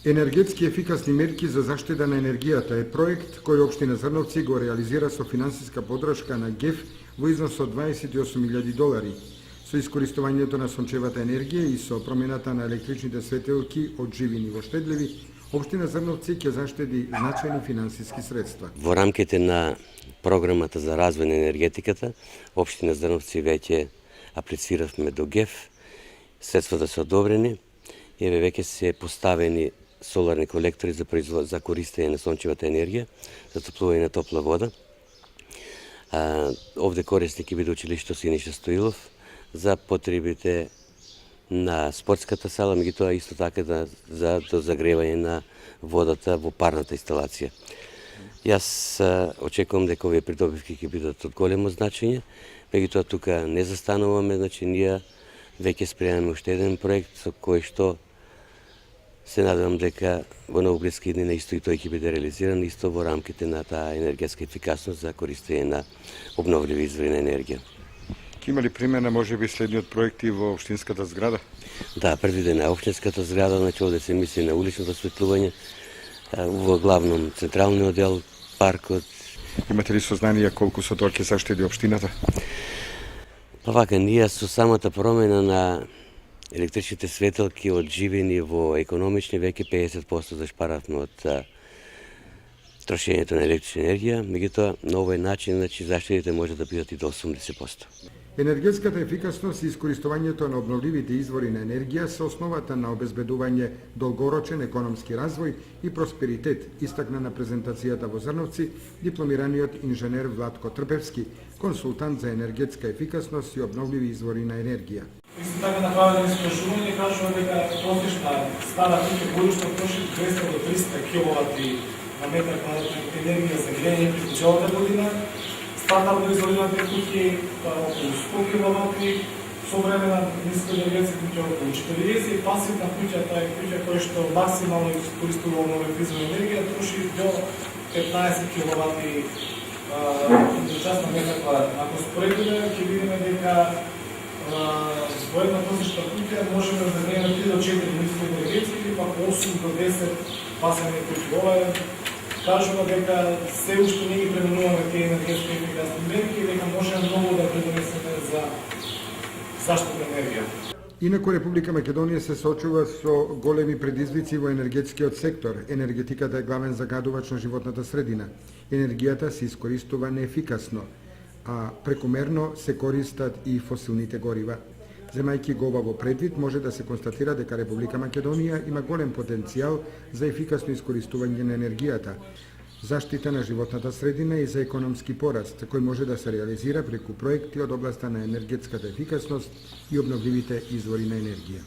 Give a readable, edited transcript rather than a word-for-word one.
Енергетски ефикасни мерки за заштита на енергијата е проект кој Општина Зрновци го реализира со финансиска подршка на ГЕФ во износ од $28.000 со искористувањето на сончевата енергија и со промената на електричните светилки од живини во штедливи. Општина Зрновци ќе заштеди значајни финансиски средства. Во рамките на програмата за развој на енергетиката, Општина Зрновци веќе аплициравме до ГЕФ, средствата се одобрени и веќе се поставени соларни колектори за користење на сончевата енергија, за топлување на топла вода. Овде корисник ќе биде училишето Синиша Стоилов за потребите на спортската сала, меѓутоа исто така за загревање на водата во парната инсталација. Јас очекувам дека овие придобивки ќе бидат од големо значење, меѓутоа тука не застануваме, значи ние веќе спремаме уште еден проект со кој што се надевам дека во наоблиски дни исто и тој ќе биде реализиран исто во рамките на таа енергетска ефикасност за користење на обновливи извори на енергија. Ќе има ли примена можеби следниот проекти во општинската зграда? Да, предвидена е општинската зграда, значи овде се мисли на уличното осветлување, во главном централниот дел, паркот. Имате ли сознание колку со тоа ќе заштеди општината? Па вака, ние со самата промена на електричните светилки од живини во економични веќе 50% зашпаравме од трошењето на електрична енергија, меѓутоа на овој начин значи заштедите може да бидат и до 80%. Енергетската ефикасност и искористувањето на обновливите извори на енергија се основата на обезбедување долгорочен економски развој и просперитет, истакна на презентацијата во Зрновци дипломираниот инженер Владко Трпевски, консултант за енергетска ефикасност и обновливи извори на енергија. Исто така направено искажување кажува дека prosječna стара куќа годишно троши 200 до 300 киловати на метар квадратен енергија за грејање през целата година. Стандардно изолираните куќи околу 100 киловати, современа нискоенергетска куќа околу 40 и пасивна куќа, таа е куќа која што максимално искористува обновлива извори енергија, троши до 15 киловати на час на метар квадратен. Ако споредиме, ќе видиме дека во една prosječna куќа можеме да загрееме 3 до 4 нискоенергетски или пак 8 до 10 пасивни куќи. Ова кажува дека се уште не ги пременуваме тие енергетски ефикасни мерки и дека можеме многу да предонесеме за заштита енергија. Инаку Република Македонија се соочува со големи предизвици во енергетскиот сектор. Енергетиката е главен загадувач на животната средина. Енергијата се искористува неефикасно, а прекомерно се користат и фосилните горива. Земајќи го ова во предвид, може да се констатира дека Република Македонија има голем потенцијал за ефикасно искористување на енергијата, заштита на животната средина и за економски пораст, кој може да се реализира преку проекти од областа на енергетската ефикасност и обновливите извори на енергија.